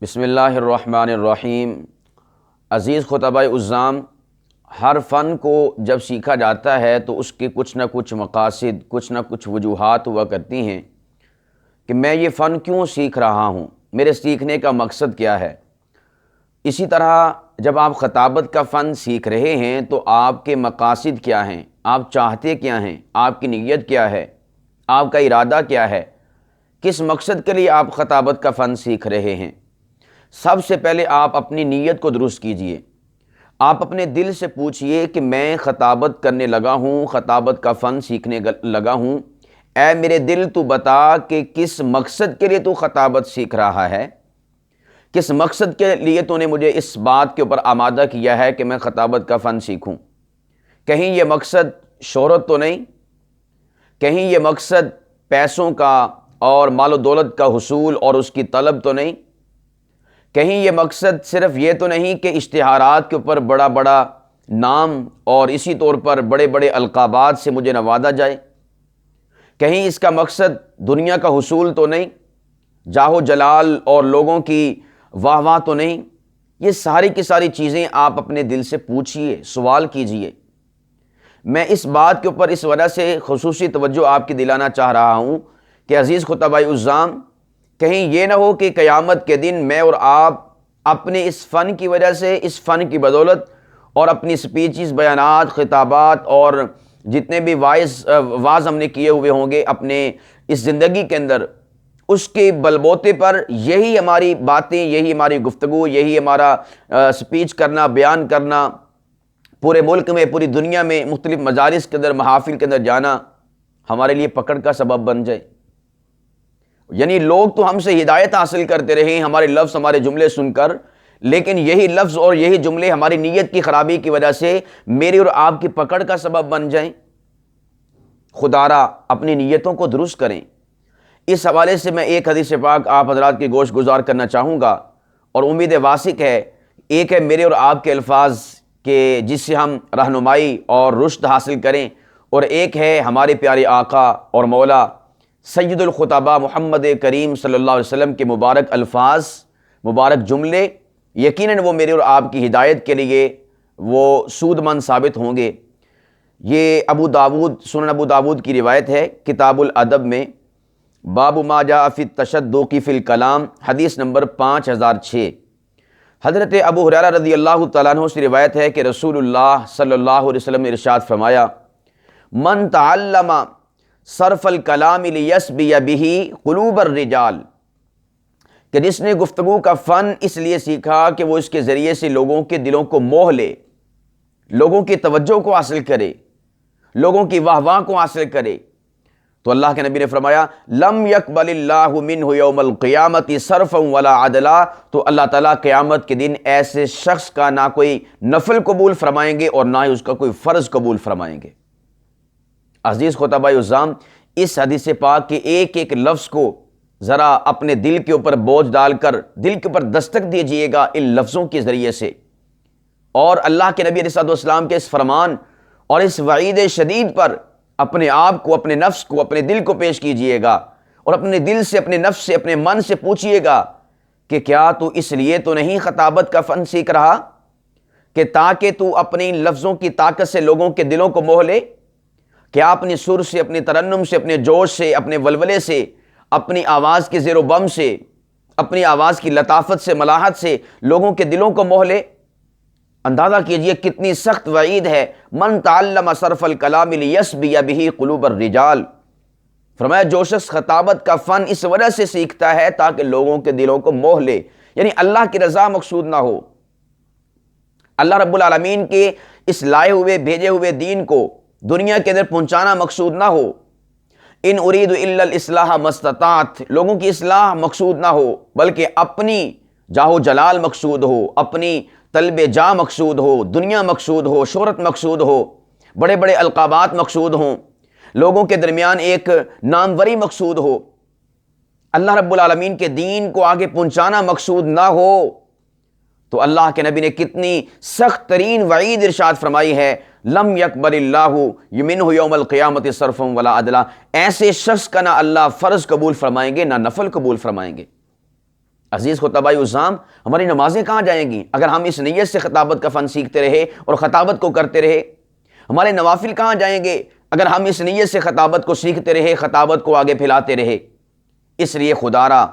بسم اللہ الرحمن الرحیم۔ عزیز خطبۂ عزام، ہر فن کو جب سیکھا جاتا ہے تو اس کے کچھ نہ کچھ مقاصد، کچھ نہ کچھ وجوہات ہوا کرتی ہیں کہ میں یہ فن کیوں سیکھ رہا ہوں، میرے سیکھنے کا مقصد کیا ہے۔ اسی طرح جب آپ خطابت کا فن سیکھ رہے ہیں تو آپ کے مقاصد کیا ہیں، آپ چاہتے کیا ہیں، آپ کی نیت کیا ہے، آپ کا ارادہ کیا ہے، کس مقصد کے لیے آپ خطابت کا فن سیکھ رہے ہیں۔ سب سے پہلے آپ اپنی نیت کو درست کیجئے۔ آپ اپنے دل سے پوچھئے کہ میں خطابت کرنے لگا ہوں، خطابت کا فن سیکھنے لگا ہوں، اے میرے دل تو بتا کہ کس مقصد کے لیے تو خطابت سیکھ رہا ہے، کس مقصد کے لیے تو نے مجھے اس بات کے اوپر آمادہ کیا ہے کہ میں خطابت کا فن سیکھوں۔ کہیں یہ مقصد شہرت تو نہیں، کہیں یہ مقصد پیسوں کا اور مال و دولت کا حصول اور اس کی طلب تو نہیں، کہیں یہ مقصد صرف یہ تو نہیں کہ اشتہارات کے اوپر بڑا بڑا نام اور اسی طور پر بڑے بڑے القابات سے مجھے نوازا جائے، کہیں اس کا مقصد دنیا کا حصول تو نہیں، جاہ و جلال اور لوگوں کی واہ واہ تو نہیں۔ یہ ساری کی ساری چیزیں آپ اپنے دل سے پوچھئے، سوال کیجئے۔ میں اس بات کے اوپر اس وجہ سے خصوصی توجہ آپ کی دلانا چاہ رہا ہوں کہ عزیز خطبۂ عزام، کہیں یہ نہ ہو کہ قیامت کے دن میں اور آپ اپنے اس فن کی وجہ سے، اس فن کی بدولت اور اپنی سپیچز، بیانات، خطابات اور جتنے بھی واعظ ہم نے کیے ہوئے ہوں گے اپنے اس زندگی کے اندر، اس کے بلبوتے پر یہی ہماری باتیں، یہی ہماری گفتگو، یہی ہمارا سپیچ کرنا، بیان کرنا، پورے ملک میں، پوری دنیا میں مختلف مجالس کے اندر، محافل کے اندر جانا ہمارے لیے پکڑ کا سبب بن جائے۔ یعنی لوگ تو ہم سے ہدایت حاصل کرتے رہے ہمارے لفظ، ہمارے جملے سن کر، لیکن یہی لفظ اور یہی جملے ہماری نیت کی خرابی کی وجہ سے میری اور آپ کی پکڑ کا سبب بن جائیں۔ خدارا اپنی نیتوں کو درست کریں۔ اس حوالے سے میں ایک حدیث پاک آپ حضرات کی گوش گزار کرنا چاہوں گا، اور امید واثق ہے ایک ہے میرے اور آپ کے الفاظ کہ جس سے ہم رہنمائی اور رشد حاصل کریں، اور ایک ہے ہمارے پیارے آقا اور مولا سید الخطباء محمد کریم صلی اللہ علیہ وسلم کے مبارک الفاظ، مبارک جملے، یقیناً وہ میرے اور آپ کی ہدایت کے لیے وہ سود مند ثابت ہوں گے۔ یہ سنن ابو داود کی روایت ہے، کتاب الادب میں، باب ما جاء فی التشدق فی الکلام، حدیث نمبر 5006۔ حضرت ابو ہریرہ رضی اللہ تعالیٰ عنہ سے روایت ہے کہ رسول اللہ صلی اللہ علیہ وسلم نے ارشاد فرمایا، من تعلم صرف الکلام لیسبی بہ قلوب الرجال، کہ جس نے گفتگو کا فن اس لیے سیکھا کہ وہ اس کے ذریعے سے لوگوں کے دلوں کو موہ لے، لوگوں کی توجہ کو حاصل کرے، لوگوں کی واہ واہ کو حاصل کرے، تو اللہ کے نبی نے فرمایا لم یقبل اللہ منہ یوم القیامت صرفا ولا عدلا، تو اللہ تعالیٰ قیامت کے دن ایسے شخص کا نہ کوئی نفل قبول فرمائیں گے اور نہ ہی اس کا کوئی فرض قبول فرمائیں گے۔ عزیز خطبۂ عزام، اس حدیث پاک کے ایک ایک لفظ کو ذرا اپنے دل کے اوپر بوجھ ڈال کر دل کے اوپر دستک دیجئے گا ان لفظوں کے ذریعے سے، اور اللہ کے نبی علیہ السلام کے اس فرمان اور اس وعید شدید پر اپنے آپ کو، اپنے نفس کو، اپنے دل کو پیش کیجئے گا، اور اپنے دل سے، اپنے نفس سے، اپنے من سے پوچھئے گا کہ کیا تو اس لیے تو نہیں خطابت کا فن سیکھ رہا کہ تاکہ تو اپنی لفظوں کی طاقت سے لوگوں کے دلوں کو موہ لے؟ کیا اپنی سر سے، اپنی ترنم سے، اپنے جوش سے، اپنے ولولے سے، اپنی آواز کے زیر و بم سے، اپنی آواز کی لطافت سے، ملاحت سے لوگوں کے دلوں کو موہ لے؟ اندازہ کیجئے کتنی سخت وعید ہے۔ من تعلم صرف الکلام لیسبی بہ قلوب الرجال، فرمایا جو شخص خطابت کا فن اس وجہ سے سیکھتا ہے تاکہ لوگوں کے دلوں کو موہ لے، یعنی اللہ کی رضا مقصود نہ ہو، اللہ رب العالمین کے اس لائے ہوئے بھیجے ہوئے دین کو دنیا کے اندر پہنچانا مقصود نہ ہو، ان ارید الا الاصلاح ما استطعت، لوگوں کی اصلاح مقصود نہ ہو، بلکہ اپنی جاہ و جلال مقصود ہو، اپنی طلب جاہ مقصود ہو، دنیا مقصود ہو، شہرت مقصود ہو، بڑے بڑے القابات مقصود ہوں، لوگوں کے درمیان ایک ناموری مقصود ہو، اللہ رب العالمین کے دین کو آگے پہنچانا مقصود نہ ہو، تو اللہ کے نبی نے کتنی سخت ترین وعید ارشاد فرمائی ہے، لم یقبل اللہ منہ یوم القیامت صرفا ولا عدلا، ایسے شخص کا نہ اللہ فرض قبول فرمائیں گے نہ نفل قبول فرمائیں گے۔ عزیز خطباء عزام، ہماری نمازیں کہاں جائیں گی اگر ہم اس نیت سے خطابت کا فن سیکھتے رہے اور خطابت کو کرتے رہے؟ ہمارے نوافل کہاں جائیں گے اگر ہم اس نیت سے خطابت کو سیکھتے رہے، خطابت کو آگے پھیلاتے رہے؟ اس لیے خدا را،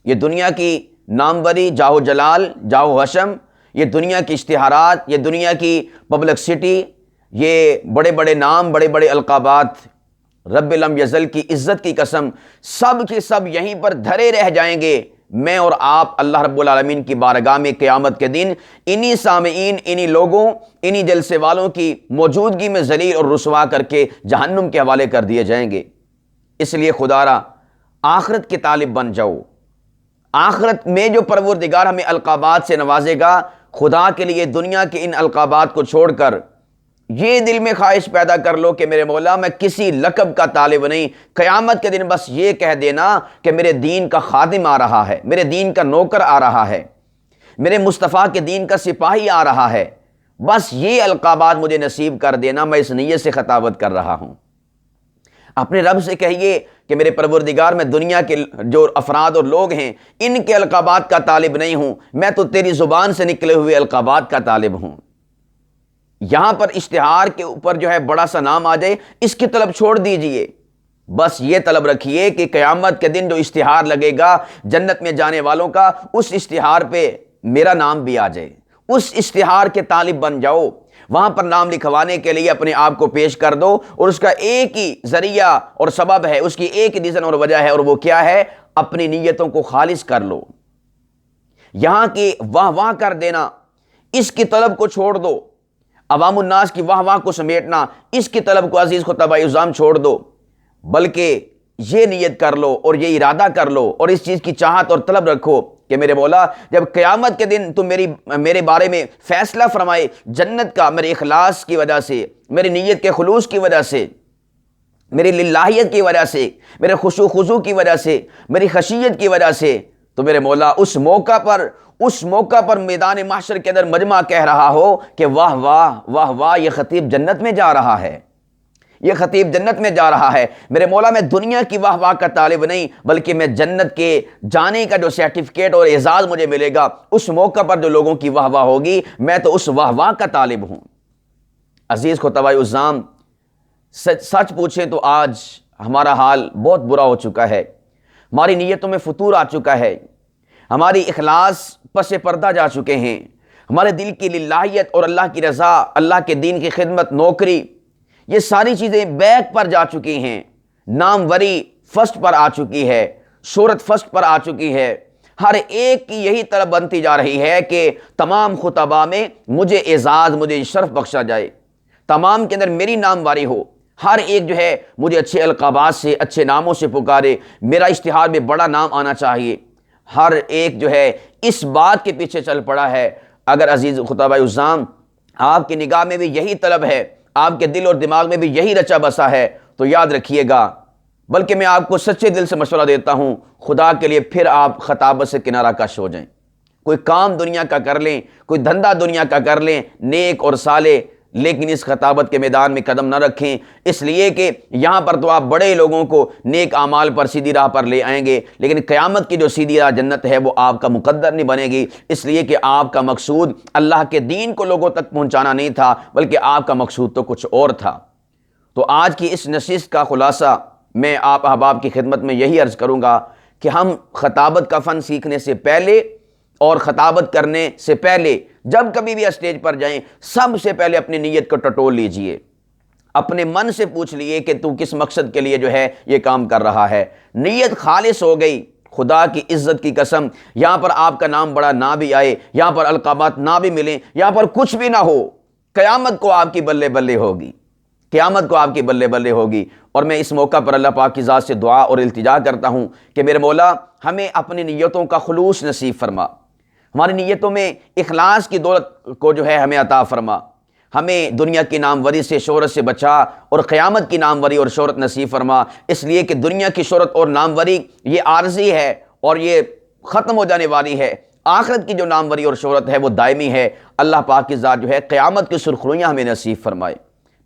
یہ دنیا کی ناموری، جاہ و جلال، جاہ و حشم، یہ دنیا کی اشتہارات، یہ دنیا کی پبلکسٹی، یہ بڑے بڑے نام، بڑے بڑے القابات، رب لم یزل کی عزت کی قسم، سب کے سب یہیں پر دھرے رہ جائیں گے۔ میں اور آپ اللہ رب العالمین کی بارگاہ میں قیامت کے دن انہی سامعین، انہی لوگوں، انہی جلسے والوں کی موجودگی میں ذلیل اور رسوا کر کے جہنم کے حوالے کر دیے جائیں گے۔ اس لیے خدا را، آخرت کے طالب بن جاؤ۔ آخرت میں جو پروردگار ہمیں القابات سے نوازے گا، خدا کے لیے دنیا کے ان القابات کو چھوڑ کر یہ دل میں خواہش پیدا کر لو کہ میرے مولا، میں کسی لقب کا طالب نہیں، قیامت کے دن بس یہ کہہ دینا کہ میرے دین کا خادم آ رہا ہے، میرے دین کا نوکر آ رہا ہے، میرے مصطفیٰ کے دین کا سپاہی آ رہا ہے، بس یہ القابات مجھے نصیب کر دینا، میں اس نیت سے خطابت کر رہا ہوں۔ اپنے رب سے کہیے کہ میرے پروردگار، میں دنیا کے جو افراد اور لوگ ہیں ان کے القابات کا طالب نہیں ہوں، میں تو تیری زبان سے نکلے ہوئے القابات کا طالب ہوں۔ یہاں پر اشتہار کے اوپر جو ہے بڑا سا نام آ جائے، اس کی طلب چھوڑ دیجئے، بس یہ طلب رکھیے کہ قیامت کے دن جو اشتہار لگے گا جنت میں جانے والوں کا، اس اشتہار پہ میرا نام بھی آ جائے، اس اشتہار کے طالب بن جاؤ۔ وہاں پر نام لکھوانے کے لیے اپنے آپ کو پیش کر دو، اور اس کا ایک ہی ذریعہ اور سبب ہے، اس کی ایک ہی ریزن اور وجہ ہے، اور وہ کیا ہے؟ اپنی نیتوں کو خالص کر لو۔ یہاں کی واہ واہ کر دینا، اس کی طلب کو چھوڑ دو، عوام الناس کی واہ واہ کو سمیٹنا، اس کی طلب کو عزیز خطباء عزام چھوڑ دو، بلکہ یہ نیت کر لو اور یہ ارادہ کر لو اور اس چیز کی چاہت اور طلب رکھو کہ میرے مولا، جب قیامت کے دن تم میرے بارے میں فیصلہ فرمائے جنت کا، میرے اخلاص کی وجہ سے، میری نیت کے خلوص کی وجہ سے، میری للہیت کی وجہ سے، میرے خشوع خضوع کی وجہ سے، میری خشیت کی وجہ سے، تو میرے مولا اس موقع پر میدان محشر کے اندر مجمع کہہ رہا ہو کہ واہ واہ واہ واہ، یہ خطیب جنت میں جا رہا ہے، یہ خطیب جنت میں جا رہا ہے۔ میرے مولا، میں دنیا کی واہ واہ کا طالب نہیں، بلکہ میں جنت کے جانے کا جو سرٹیفکیٹ اور اعزاز مجھے ملے گا، اس موقع پر جو لوگوں کی واہ واہ ہوگی، میں تو اس واہ واہ کا طالب ہوں۔ عزیز خطباء عزام، سچ پوچھیں تو آج ہمارا حال بہت برا ہو چکا ہے، ہماری نیتوں میں فتور آ چکا ہے، ہماری اخلاص پس پردہ جا چکے ہیں، ہمارے دل کی للہیت اور اللہ کی رضا، اللہ کے دین کی خدمت، نوکری، یہ ساری چیزیں بیک پر جا چکی ہیں، ناموری فرسٹ پر آ چکی ہے، شہرت فرسٹ پر آ چکی ہے۔ ہر ایک کی یہی طلب بنتی جا رہی ہے کہ تمام خطباء میں مجھے اعزاز، مجھے شرف بخشا جائے، تمام کے اندر میری نامواری ہو، ہر ایک جو ہے مجھے اچھے القابات سے، اچھے ناموں سے پکارے، میرا اشتہار میں بڑا نام آنا چاہیے۔ ہر ایک جو ہے اس بات کے پیچھے چل پڑا ہے۔ اگر عزیز خطباء عزام آپ کی نگاہ میں بھی یہی طلب ہے، آپ کے دل اور دماغ میں بھی یہی رچا بسا ہے، تو یاد رکھیے گا، بلکہ میں آپ کو سچے دل سے مشورہ دیتا ہوں، خدا کے لیے پھر آپ خطابت سے کنارہ کش ہو جائیں، کوئی کام دنیا کا کر لیں، کوئی دھندا دنیا کا کر لیں، نیک اور صالح، لیکن اس خطابت کے میدان میں قدم نہ رکھیں، اس لیے کہ یہاں پر تو آپ بڑے لوگوں کو نیک اعمال پر سیدھی راہ پر لے آئیں گے، لیکن قیامت کی جو سیدھی راہ جنت ہے وہ آپ کا مقدر نہیں بنے گی، اس لیے کہ آپ کا مقصود اللہ کے دین کو لوگوں تک پہنچانا نہیں تھا، بلکہ آپ کا مقصود تو کچھ اور تھا۔ تو آج کی اس نشست کا خلاصہ میں آپ احباب کی خدمت میں یہی عرض کروں گا کہ ہم خطابت کا فن سیکھنے سے پہلے اور خطابت کرنے سے پہلے جب کبھی بھی اسٹیج پر جائیں، سب سے پہلے اپنی نیت کو ٹٹول لیجئے، اپنے من سے پوچھ لیے کہ تو کس مقصد کے لیے جو ہے یہ کام کر رہا ہے۔ نیت خالص ہو گئی، خدا کی عزت کی قسم، یہاں پر آپ کا نام بڑا نہ بھی آئے، یہاں پر القابات نہ بھی ملیں، یہاں پر کچھ بھی نہ ہو، قیامت کو آپ کی بلے بلے ہوگی، قیامت کو آپ کی بلے بلے ہوگی۔ اور میں اس موقع پر اللہ پاک کی ذات سے دعا اور التجا کرتا ہوں کہ میرے مولا ہمیں اپنی نیتوں کا خلوص نصیب فرما، ہماری نیتوں میں اخلاص کی دولت کو جو ہے ہمیں عطا فرما، ہمیں دنیا کی ناموری سے، شہرت سے بچا، اور قیامت کی ناموری اور شہرت نصیب فرما، اس لیے کہ دنیا کی شہرت اور ناموری یہ عارضی ہے اور یہ ختم ہو جانے والی ہے، آخرت کی جو ناموری اور شہرت ہے وہ دائمی ہے۔ اللہ پاک کی ذات جو ہے قیامت کی سرخرویاں ہمیں نصیب فرمائے۔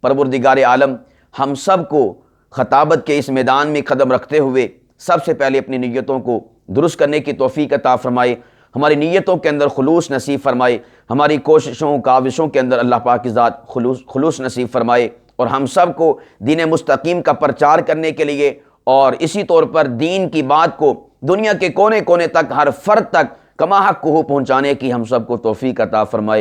پروردگار عالم ہم سب کو خطابت کے اس میدان میں قدم رکھتے ہوئے سب سے پہلے اپنی نیتوں کو درست کرنے کی توفیق عطا فرمائے، ہماری نیتوں کے اندر خلوص نصیب فرمائے، ہماری کوششوں کاوشوں کے اندر اللہ پاک کی ذات خلوص نصیب فرمائے، اور ہم سب کو دین مستقیم کا پرچار کرنے کے لیے اور اسی طور پر دین کی بات کو دنیا کے کونے کونے تک ہر فرد تک کما حق کو پہنچانے کی ہم سب کو توفیق عطا فرمائے۔